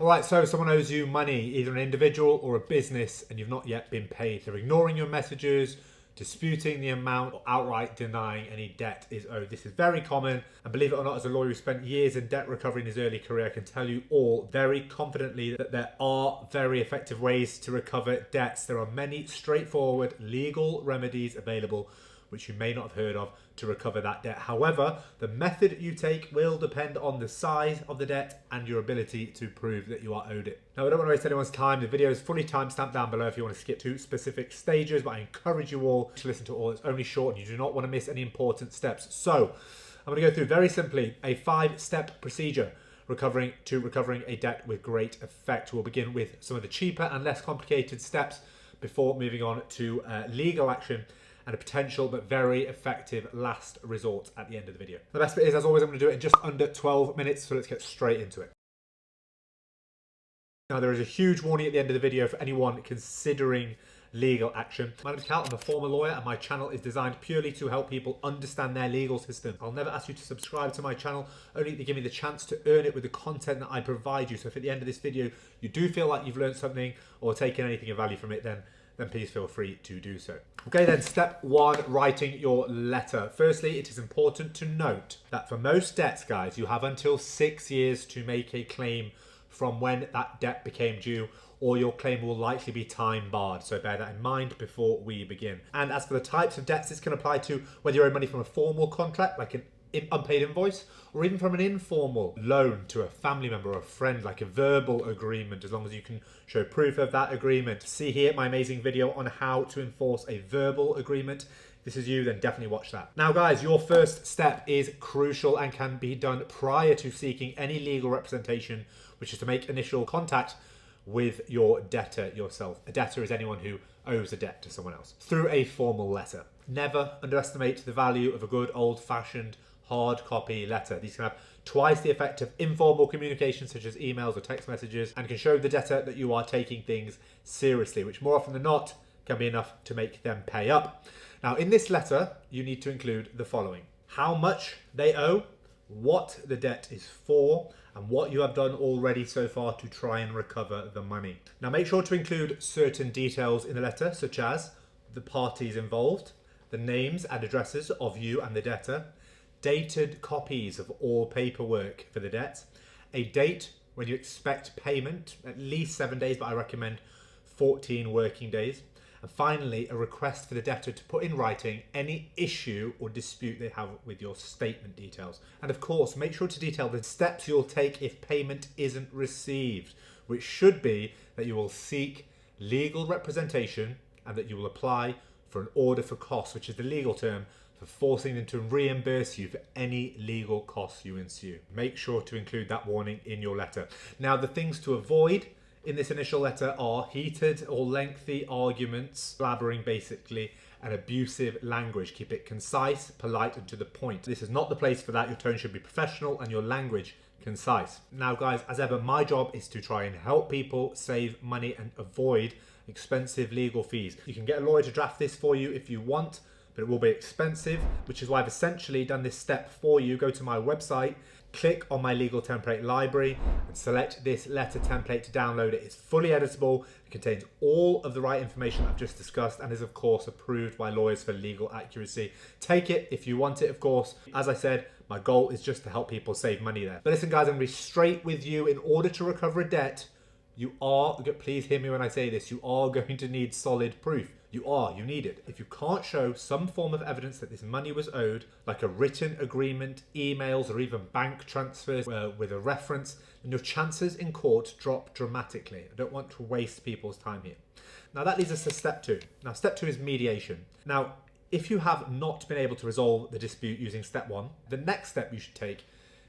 All right, so someone owes you money, either an individual or a business, and you've not yet been paid. They're ignoring your messages, disputing the amount, or outright denying any debt is owed. This is very common, and believe it or not, as a lawyer who spent years in debt recovery in his early career, I can tell you all very confidently that there are very effective ways to recover debts. There are many straightforward legal remedies available which you may not have heard of to recover that debt. However, the method you take will depend on the size of the debt and your ability to prove that you are owed it. Now, I don't want to waste anyone's time. The video is fully timestamped down below if you want to skip to specific stages, but I encourage you all to listen to all. It's only short and you do not want to miss any important steps. So, I'm going to go through very simply a 5-step procedure recovering a debt with great effect. We'll begin with some of the cheaper and less complicated steps before moving on to legal action and a potential but very effective last resort at the end of the video. The best bit is, as always, I'm going to do it in just under 12 minutes, so let's get straight into it. Now, there is a huge warning at the end of the video for anyone considering legal action. My name is Cal, I'm a former lawyer, and my channel is designed purely to help people understand their legal system. I'll never ask you to subscribe to my channel, only to give me the chance to earn it with the content that I provide you. So if at the end of this video you do feel like you've learned something or taken anything of value from it, then please feel free to do so. Okay, then step 1, writing your letter. Firstly, it is important to note that for most debts, guys, you have until 6 years to make a claim from when that debt became due, or your claim will likely be time barred. So bear that in mind before we begin. And as for the types of debts, this can apply to whether you owe money from a formal contract, like an unpaid invoice, or even from an informal loan to a family member or a friend, like a verbal agreement, as long as you can show proof of that agreement. See here my amazing video on how to enforce a verbal agreement. If this is you, then definitely watch that. Now, guys, your first step is crucial and can be done prior to seeking any legal representation, which is to make initial contact with your debtor yourself. A debtor is anyone who owes a debt to someone else, through a formal letter. Never underestimate the value of a good old-fashioned hard copy letter. These can have twice the effect of informal communication, such as emails or text messages, and can show the debtor that you are taking things seriously, which more often than not can be enough to make them pay up. Now, in this letter, you need to include the following: how much they owe, what the debt is for, and what you have done already so far to try and recover the money. Now, make sure to include certain details in the letter, such as the parties involved, the names and addresses of you and the debtor, dated copies of all paperwork for the debt, a date when you expect payment, at least 7 days, but I recommend 14 working days, and finally a request for the debtor to put in writing any issue or dispute they have with your statement details. And of course, make sure to detail the steps you'll take if payment isn't received, which should be that you will seek legal representation and that you will apply for an order for costs, which is the legal term for forcing them to reimburse you for any legal costs you ensue. Make sure to include that warning in your letter. Now, the things to avoid in this initial letter are heated or lengthy arguments, blabbering basically, and abusive language. Keep it concise, polite, and to the point. This is not the place for that. Your tone should be professional and your language concise. Now, guys, as ever, my job is to try and help people save money and avoid expensive legal fees. You can get a lawyer to draft this for you if you want, but it will be expensive, which is why I've essentially done this step for you. Go to my website, click on my legal template library, and select this letter template to download it. It's fully editable, it contains all of the right information I've just discussed, and is of course approved by lawyers for legal accuracy. Take it if you want it, of course. As I said, my goal is just to help people save money there. But listen, guys, I'm going to be straight with you. In order to recover a debt, you are, please hear me when I say this, you are going to need solid proof. You need it. If you can't show some form of evidence that this money was owed, like a written agreement, emails, or even bank transfers with a reference, then your chances in court drop dramatically. I don't want to waste people's time here. Now, that leads us to step 2. Now, step 2 is mediation. Now, if you have not been able to resolve the dispute using step 1, the next step you should take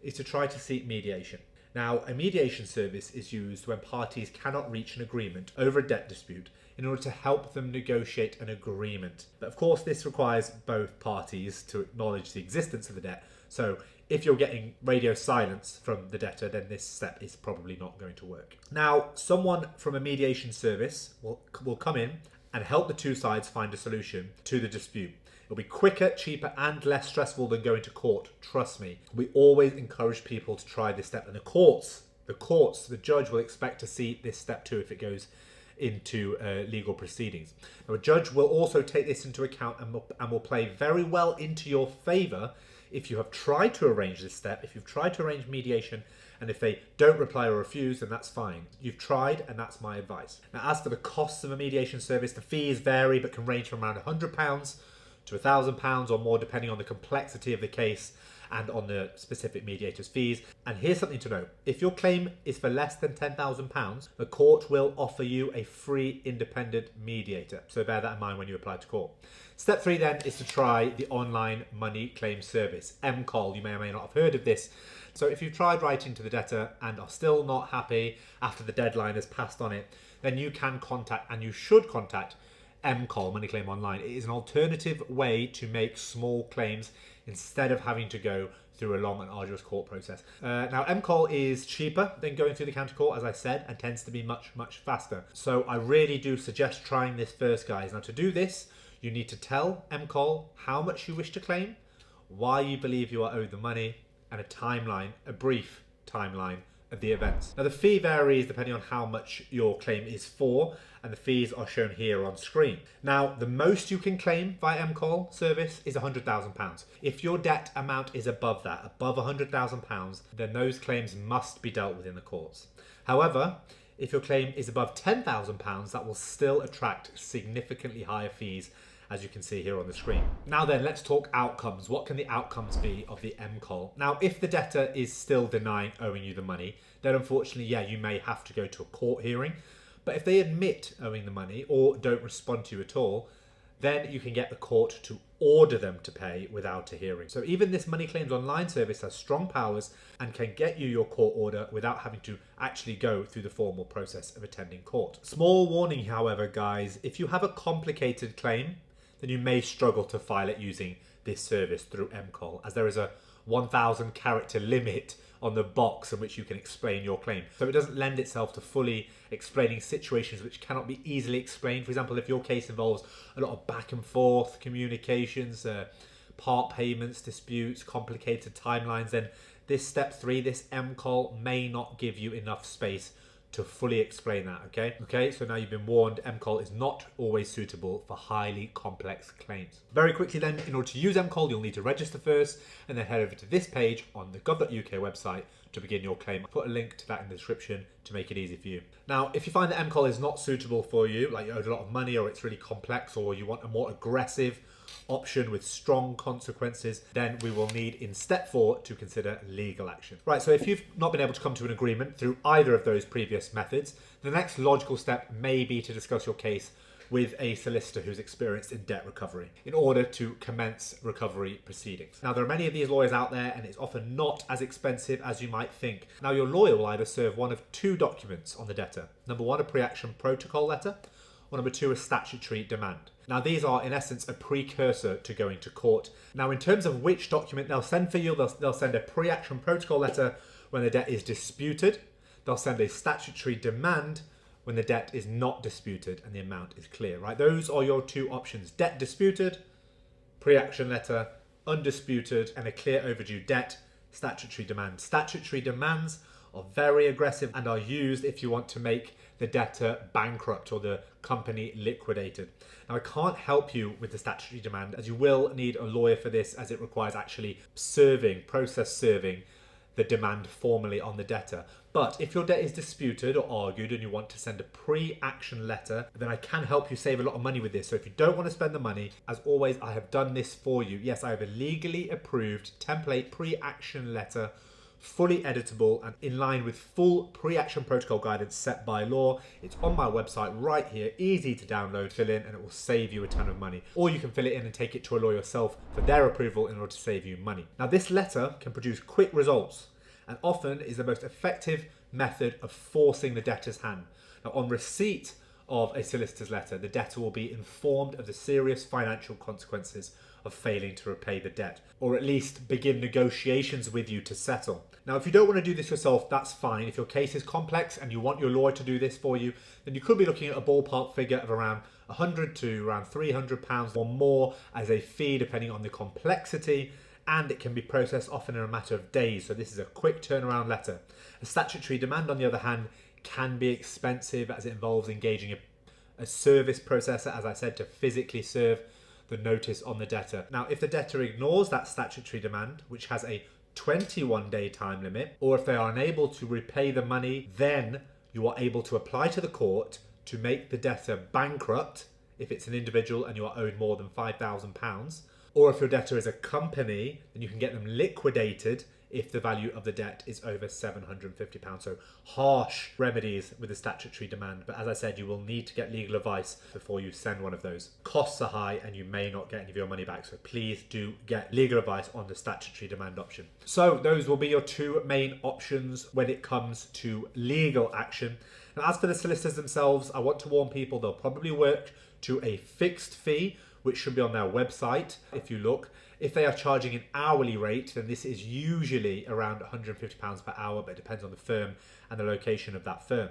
is to try to seek mediation. Now, a mediation service is used when parties cannot reach an agreement over a debt dispute in order to help them negotiate an agreement. But of course, this requires both parties to acknowledge the existence of the debt. So if you're getting radio silence from the debtor, then this step is probably not going to work. Now, someone from a mediation service will come in and help the two sides find a solution to the dispute. It'll be quicker, cheaper, and less stressful than going to court. Trust me. We always encourage people to try this step, and the courts the courts, the judge will expect to see this step 2 if it goes into legal proceedings. Now, a judge will also take this into account and will play very well into your favour if you have tried to arrange this step, if you've tried to arrange mediation, and if they don't reply or refuse, then that's fine. You've tried, and that's my advice. Now, as for the costs of a mediation service, the fees vary but can range from around £100 to £1,000 or more, depending on the complexity of the case and on the specific mediator's fees. And here's something to note. If your claim is for less than £10,000, the court will offer you a free independent mediator. So bear that in mind when you apply to court. Step 3 then is to try the online money claim service, MCOL. You may or may not have heard of this. So if you've tried writing to the debtor and are still not happy after the deadline has passed on it, then you can contact, and you should contact, MCOL, Money Claim Online. It is an alternative way to make small claims instead of having to go through a long and arduous court process. Now, MCOL is cheaper than going through the county court, as I said, and tends to be much, much faster. So I really do suggest trying this first, guys. Now, to do this, you need to tell MCOL how much you wish to claim, why you believe you are owed the money, and a timeline, a brief timeline of the events. Now, the fee varies depending on how much your claim is for, and the fees are shown here on screen. Now, the most you can claim via MCOL service is £100,000. If your debt amount is above that, above £100,000, then those claims must be dealt with in the courts. However, if your claim is above £10,000, that will still attract significantly higher fees, as you can see here on the screen. Now then, let's talk outcomes. What can the outcomes be of the MCOL? Now, if the debtor is still denying owing you the money, then unfortunately, yeah, you may have to go to a court hearing. But if they admit owing the money or don't respond to you at all, then you can get the court to order them to pay without a hearing. So even this Money Claims Online service has strong powers and can get you your court order without having to actually go through the formal process of attending court. Small warning, however, guys, if you have a complicated claim, then you may struggle to file it using this service through MCOL, as there is a 1,000 character limit on the box in which you can explain your claim. So it doesn't lend itself to fully explaining situations which cannot be easily explained. For example, if your case involves a lot of back and forth communications, part payments, disputes, complicated timelines, then this step 3, this MCOL, may not give you enough space to fully explain that, okay? So now you've been warned, MCOL is not always suitable for highly complex claims. Very quickly then, in order to use MCOL, you'll need to register first and then head over to this page on the gov.uk website to begin your claim. I'll put a link to that in the description to make it easy for you. Now, if you find that MCOL is not suitable for you, like you owed a lot of money or it's really complex or you want a more aggressive option with strong consequences, then we will need in step 4 to consider legal action. Right, so if you've not been able to come to an agreement through either of those previous methods, the next logical step may be to discuss your case with a solicitor who's experienced in debt recovery in order to commence recovery proceedings. Now, there are many of these lawyers out there and it's often not as expensive as you might think. Now, your lawyer will either serve one of 2 documents on the debtor. Number 1, a pre-action protocol letter, or number 2, a statutory demand. Now, these are in essence a precursor to going to court. Now, in terms of which document they'll send for you, they'll send a pre-action protocol letter when the debt is disputed. They'll send a statutory demand when the debt is not disputed and the amount is clear, right? Those are your 2 options: debt disputed, pre-action letter, undisputed, and a clear overdue debt, statutory demand. Statutory demands are very aggressive and are used if you want to make the debtor bankrupt or the company liquidated. Now, I can't help you with the statutory demand, as you will need a lawyer for this, as it requires actually process serving the demand formally on the debtor. But if your debt is disputed or argued and you want to send a pre-action letter, then I can help you save a lot of money with this. So if you don't want to spend the money, as always, I have done this for you. Yes, I have a legally approved template pre-action letter, fully editable and in line with full pre-action protocol guidance set by law. It's on my website right here, easy to download, fill in, and it will save you a ton of money. Or you can fill it in and take it to a lawyer yourself for their approval in order to save you money. Now, this letter can produce quick results and often is the most effective method of forcing the debtor's hand. Now, on receipt of a solicitor's letter, the debtor will be informed of the serious financial consequences of failing to repay the debt, or at least begin negotiations with you to settle. Now, if you don't want to do this yourself, that's fine. If your case is complex and you want your lawyer to do this for you, then you could be looking at a ballpark figure of around £100 to around £300 or more as a fee, depending on the complexity and it can be processed often in a matter of days. So this is a quick turnaround letter. A statutory demand, on the other hand, can be expensive as it involves engaging a service processor, as I said, to physically serve the notice on the debtor. Now, if the debtor ignores that statutory demand, which has a 21-day time limit, or if they are unable to repay the money, then you are able to apply to the court to make the debtor bankrupt if it's an individual and you are owed more than £5,000. Or if your debtor is a company, then you can get them liquidated if the value of the debt is over £750. So harsh remedies with a statutory demand. But as I said, you will need to get legal advice before you send one of those. Costs are high and you may not get any of your money back. So please do get legal advice on the statutory demand option. So those will be your two main options when it comes to legal action. And as for the solicitors themselves, I want to warn people they'll probably work to a fixed fee, which should be on their website if you look. If they are charging an hourly rate, then this is usually around £150 per hour, but it depends on the firm and the location of that firm.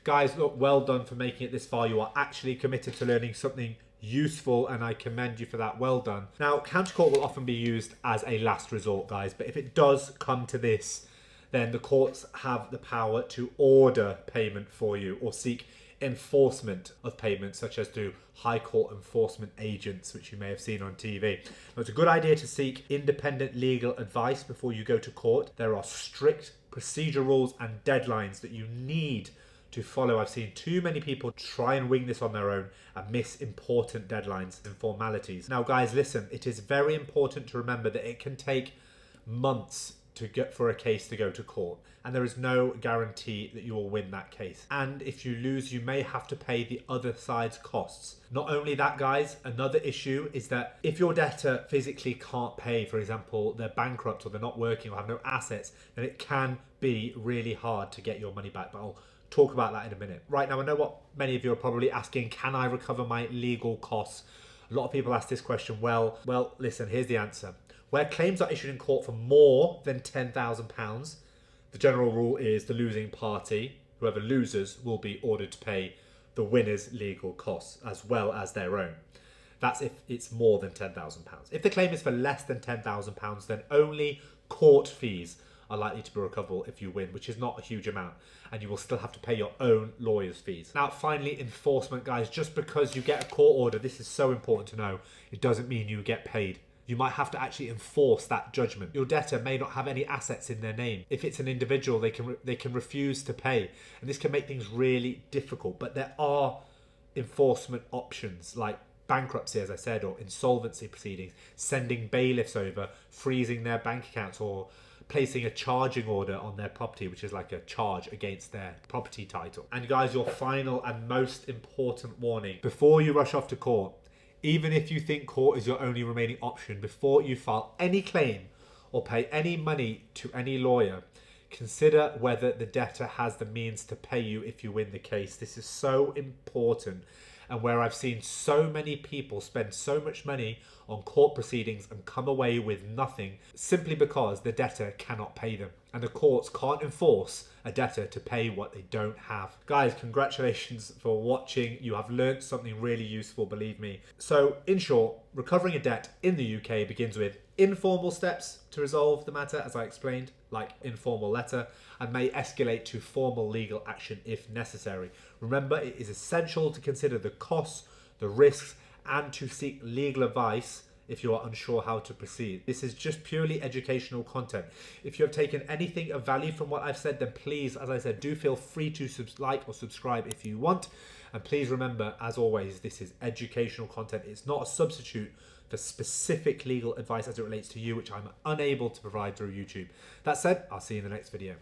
Guys, look, well done for making it this far. You are actually committed to learning something useful, and I commend you for that. Well done. Now, county court will often be used as a last resort, guys, but if it does come to this, then the courts have the power to order payment for you or seek enforcement of payments, such as through High Court enforcement agents, which you may have seen on TV. Now, it's a good idea to seek independent legal advice before you go to court. There are strict procedure rules and deadlines that you need to follow. I've seen too many people try and wing this on their own and miss important deadlines and formalities. Now, guys, listen, it is very important to remember that it can take months to get for a case to go to court, and there is no guarantee that you will win that case. And if you lose, you may have to pay the other side's costs. Not only that, guys, another issue is that if your debtor physically can't pay, for example, they're bankrupt or they're not working or have no assets, then it can be really hard to get your money back. But I'll talk about that in a minute. Right now, I know what many of you are probably asking: can I recover my legal costs? A lot of people ask this question. Well, listen, here's the answer. Where claims are issued in court for more than £10,000, the general rule is the losing party, whoever loses, will be ordered to pay the winner's legal costs as well as their own. That's if it's more than £10,000. If the claim is for less than £10,000, then only court fees are likely to be recoverable if you win, which is not a huge amount, and you will still have to pay your own lawyer's fees. Now, finally, enforcement, guys. Just because you get a court order, this is so important to know, it doesn't mean you get paid. You might have to actually enforce that judgment. Your debtor may not have any assets in their name. If it's an individual, they can refuse to pay, and this can make things really difficult. But there are enforcement options like bankruptcy, as I said, or insolvency proceedings, sending bailiffs over, freezing their bank accounts, or placing a charging order on their property, which is like a charge against their property title. And guys, your final and most important warning: before you rush off to court, even if you think court is your only remaining option, before you file any claim or pay any money to any lawyer, consider whether the debtor has the means to pay you if you win the case. This is so important, and where I've seen so many people spend so much money on court proceedings and come away with nothing simply because the debtor cannot pay them, and the courts can't enforce a debtor to pay what they don't have. Guys, congratulations for watching. You have learned something really useful, believe me. So in short, recovering a debt in the UK begins with informal steps to resolve the matter, as I explained, like informal letter, and may escalate to formal legal action if necessary. Remember, it is essential to consider the costs, the risks, and to seek legal advice if you are unsure how to proceed. This is just purely educational content. If you have taken anything of value from what I've said, then please, as I said, do feel free to like or subscribe if you want. And please remember, as always, this is educational content. It's not a substitute for specific legal advice as it relates to you, which I'm unable to provide through YouTube. That said, I'll see you in the next video.